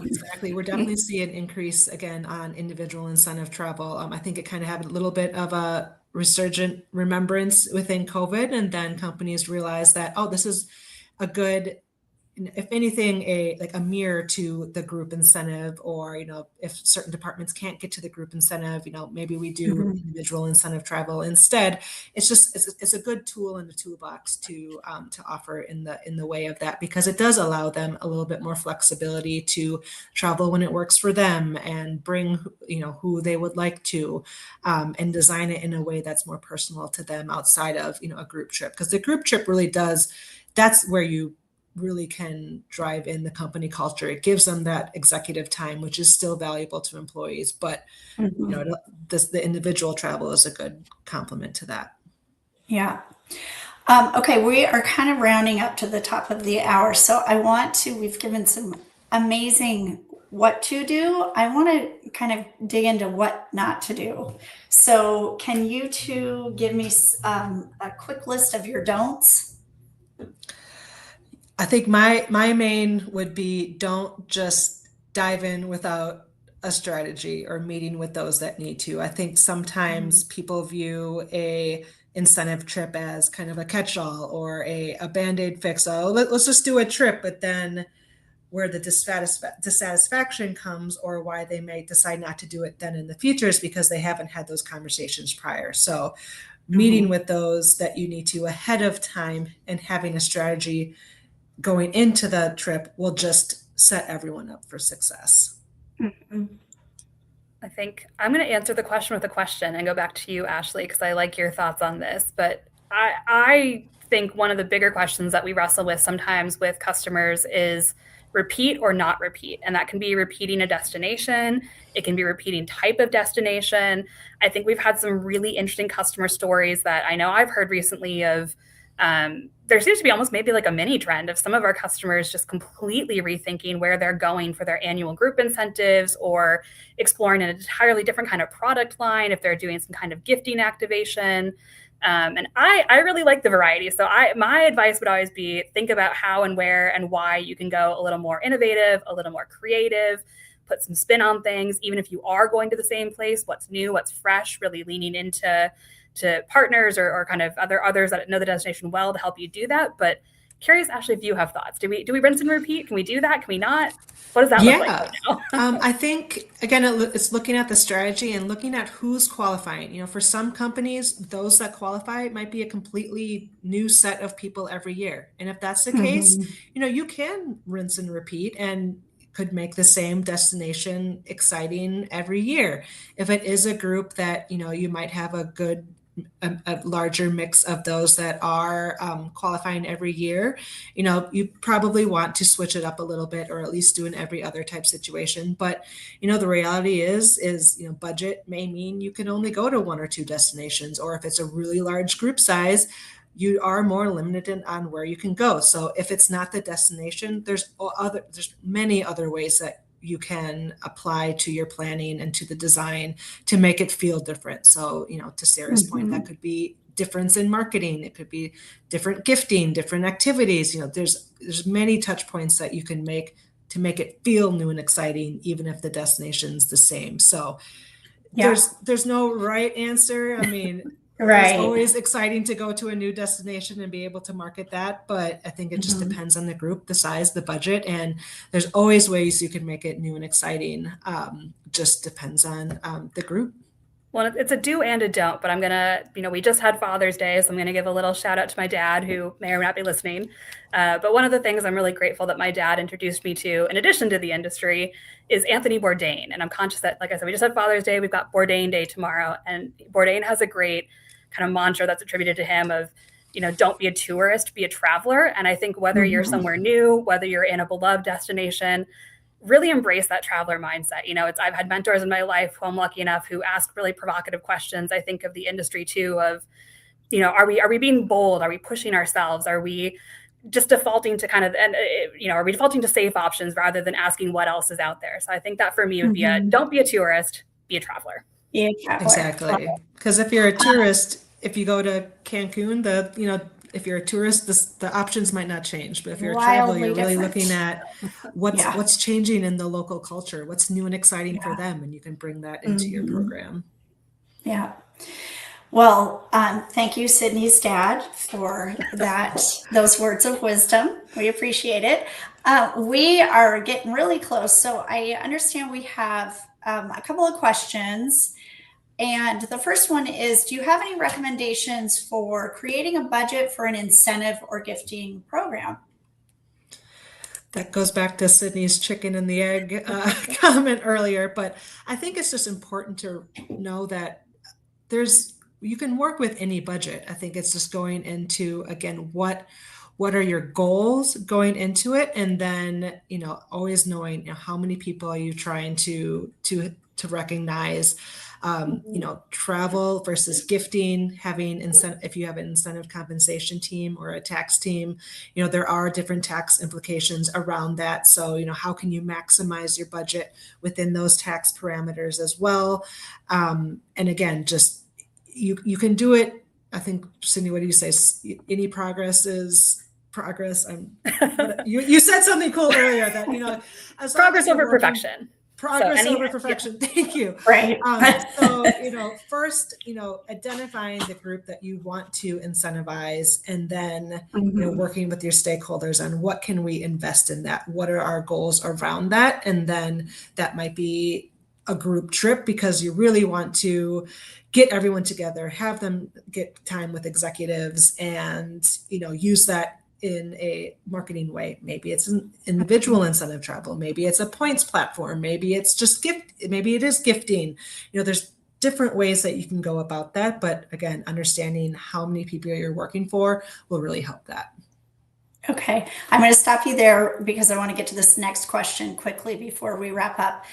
Exactly. We're definitely seeing an increase again on individual incentive travel. I think it kind of had a little bit of a resurgent remembrance within COVID, and then companies realized that, this is a good, if anything, a mirror to the group incentive, or, if certain departments can't get to the group incentive, maybe we do individual incentive travel instead. It's a good tool in the toolbox to offer in the way of that, because it does allow them a little bit more flexibility to travel when it works for them and bring, who they would like to, and design it in a way that's more personal to them outside of, a group trip. Because the group trip really that's where you really can drive in the company culture. It gives them that executive time, which is still valuable to employees, but the individual travel is a good complement to that. Yeah. Okay, we are kind of rounding up to the top of the hour, so we've given some amazing what to do. I want to kind of dig into what not to do. So can you two give me a quick list of your don'ts? I think my main would be, don't just dive in without a strategy or meeting with those that need to. I think sometimes people view a incentive trip as kind of a catch-all or a Band-Aid fix. Let's just do a trip, but then where the dissatisfaction comes, or why they may decide not to do it then in the future, is because they haven't had those conversations prior. So meeting with those that you need to ahead of time and having a strategy going into the trip will just set everyone up for success. I think I'm going to answer the question with a question and go back to you, Ashley, because I like your thoughts on this. But I think one of the bigger questions that we wrestle with sometimes with customers is repeat or not repeat. And that can be repeating a destination. It can be repeating type of destination. I think we've had some really interesting customer stories that I know I've heard recently of. There seems to be almost maybe like a mini trend of some of our customers just completely rethinking where they're going for their annual group incentives, or exploring an entirely different kind of product line if they're doing some kind of gifting activation. And I really like the variety. So my advice would always be, think about how and where and why you can go a little more innovative, a little more creative, put some spin on things. Even if you are going to the same place, what's new, what's fresh, really leaning into partners or kind of others that know the destination well to help you do that. But Curious, Ashley, if you have thoughts. Do we rinse and repeat? Can we do that? Can we not? What does that look like right Yeah. now? I think, again, it's looking at the strategy and looking at who's qualifying. For some companies, those that qualify might be a completely new set of people every year. And if that's the case, Mhm. you can rinse and repeat and could make the same destination exciting every year. If it is a group that, you might have a larger mix of those that are qualifying every year, you probably want to switch it up a little bit, or at least do an every other type situation. But the reality is budget may mean you can only go to one or two destinations, or if it's a really large group size, you are more limited on where you can go. So if it's not the destination, there's many other ways that you can apply to your planning and to the design to make it feel different. So, to Sarah's point, that could be difference in marketing. It could be different gifting, different activities. There's many touch points that you can make to make it feel new and exciting, even if the destination's the same. So Yeah. there's no right answer. I mean, it's Right. always exciting to go to a new destination and be able to market that, but I think it just Mhm. depends on the group, the size, the budget, and there's always ways you can make it new and exciting. Just depends on the group. Well, it's a do and a don't, but I'm going to, we just had Father's Day, so I'm going to give a little shout out to my dad, who may or may not be listening. But one of the things I'm really grateful that my dad introduced me to, in addition to the industry, is Anthony Bourdain. And I'm conscious that, like I said, we just had Father's Day, we've got Bourdain Day tomorrow. And Bourdain has a great kind of mantra that's attributed to him of, don't be a tourist, be a traveler. And I think whether you're somewhere new, whether you're in a beloved destination, really embrace that traveler mindset. I've had mentors in my life who I'm lucky enough who ask really provocative questions. I think of the industry too of, are we being bold? Are we pushing ourselves? Are we just defaulting to are we defaulting to safe options rather than asking what else is out there? So I think that for me would be don't be a tourist, be a traveler. Be a traveler. Exactly. Because if you're a tourist, if you go to Cancun, if you're a tourist, the options might not change. But if you're a traveler, you're really looking at what's changing in the local culture, what's new and exciting for them, and you can bring that into your program. Yeah. Well, thank you, Sydney's dad, for those words of wisdom. We appreciate it. We are getting really close, so I understand we have a couple of questions. And the first one is, do you have any recommendations for creating a budget for an incentive or gifting program? That goes back to Sydney's chicken and the egg comment earlier, but I think it's just important to know that you can work with any budget. I think it's just going into, again, what are your goals going into it, and then always knowing how many people are you trying to recognize. Travel versus gifting, having incentive, if you have an incentive compensation team or a tax team, there are different tax implications around that. So, how can you maximize your budget within those tax parameters as well? And again, just you can do it. I think, Sydney, what do you say? Any progress is progress. You said something cool earlier that, as progress over perfection. Progress over perfection. Yeah. Thank you. Right. So, first, identifying the group that you want to incentivize, and then, working with your stakeholders on what can we invest in that? What are our goals around that? And then that might be a group trip because you really want to get everyone together, have them get time with executives, and, use that in a marketing way. Maybe it's an individual incentive travel. Maybe it's a points platform. Maybe it's just maybe it is gifting. There's different ways that you can go about that. But again, understanding how many people you're working for will really help that. Okay. I'm going to stop you there because I want to get to this next question quickly before we wrap up.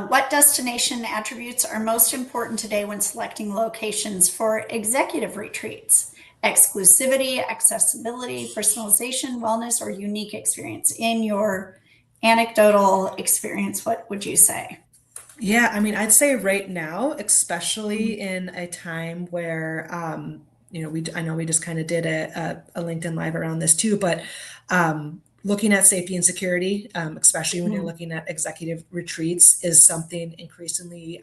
What destination attributes are most important today when selecting locations for executive retreats? Exclusivity, accessibility, personalization, wellness, or unique experience? In your anecdotal experience, what would you say? Yeah, I mean, I'd say right now, especially in a time where, I know we just kind of did a LinkedIn Live around this too, but looking at safety and security, especially when you're looking at executive retreats, is something increasingly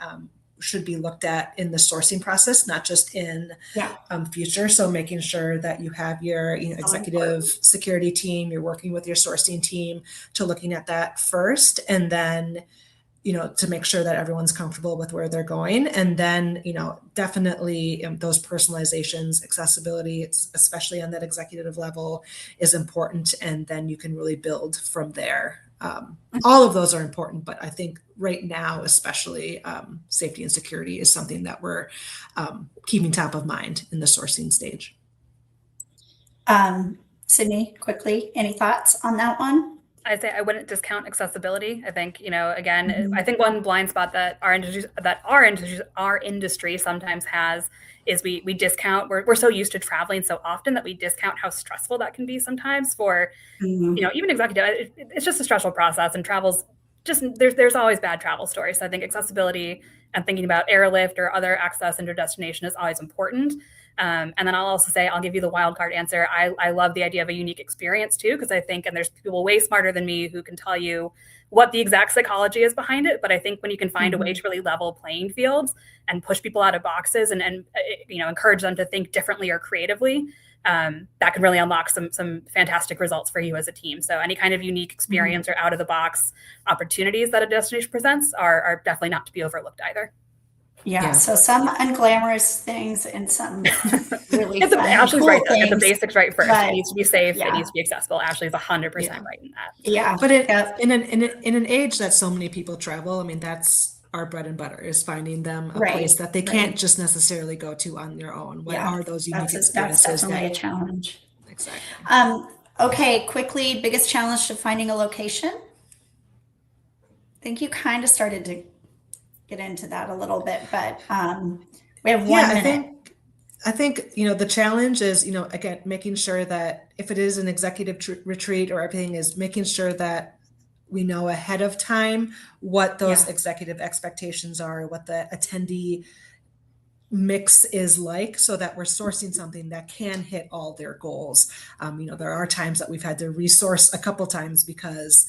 should be looked at in the sourcing process, not just in Yeah. future. So making sure that you have your executive security team, you're working with your sourcing team to looking at that first, and then to make sure that everyone's comfortable with where they're going. And then, definitely those personalizations, accessibility, especially on that executive level, is important. And then you can really build from there. All of those are important, but I think right now, especially safety and security is something that we're keeping top of mind in the sourcing stage. Sydney, quickly, any thoughts on that one? I'd say I wouldn't discount accessibility. I think, again, I think one blind spot that our industry sometimes has is we discount. We're so used to traveling so often that we discount how stressful that can be sometimes for, even executive. It's just a stressful process, and travel's just there's always bad travel stories. So I think accessibility and thinking about airlift or other access into destination is always important. And then I'll also say, I'll give you the wild card answer. I love the idea of a unique experience too, because I think, and there's people way smarter than me who can tell you what the exact psychology is behind it. But I think when you can find a way to really level playing fields and push people out of boxes and encourage them to think differently or creatively, that can really unlock some fantastic results for you as a team. So any kind of unique experience or out of the box opportunities that a destination presents are definitely not to be overlooked either. Yeah, so some unglamorous things and some really fun, Ashley's cool right though. things. Get the basics right first. But, it needs to be safe. yeah. It needs to be accessible. Ashley's 100% right in that. Yeah, but in an age that so many people travel, I mean, that's our bread and butter, is finding them a place that they can't just necessarily go to on their own. What are those unique experiences? That's definitely a challenge. Exactly. Okay, quickly, biggest challenge to finding a location? I think you kind of started to get into that a little bit, but we have 1 minute. I think the challenge is again making sure that if it is an executive retreat or everything, is making sure that we know ahead of time what those executive expectations are, what the attendee mix is like, so that we're sourcing something that can hit all their goals. There are times that we've had to resource a couple times because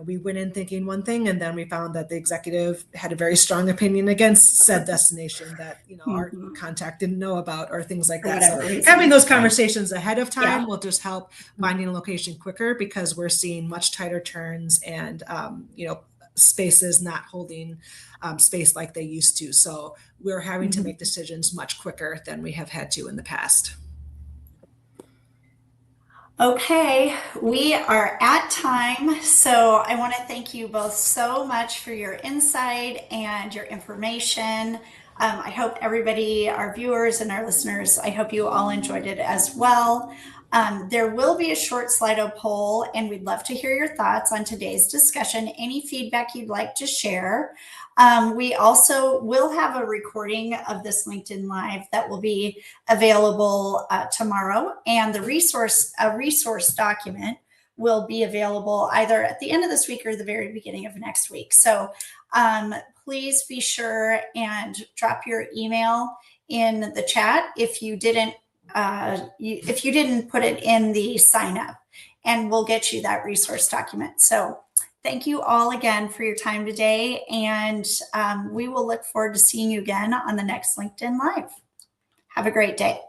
we went in thinking one thing, and then we found that the executive had a very strong opinion against said destination that our contact didn't know about, or things like that. So having those conversations ahead of time will just help finding a location quicker, because we're seeing much tighter turns and spaces not holding space like they used to. So we're having to make decisions much quicker than we have had to in the past. Okay, we are at time. So I want to thank you both so much for your insight and your information. I hope everybody, our viewers and our listeners, I hope you all enjoyed it as well. There will be a short Slido poll, and we'd love to hear your thoughts on today's discussion. Any feedback you'd like to share. We also will have a recording of this LinkedIn Live that will be available tomorrow, and a resource document will be available either at the end of this week or the very beginning of next week. So please be sure and drop your email in the chat if you didn't put it in the sign up, and we'll get you that resource document. So thank you all again for your time today, and we will look forward to seeing you again on the next LinkedIn Live. Have a great day.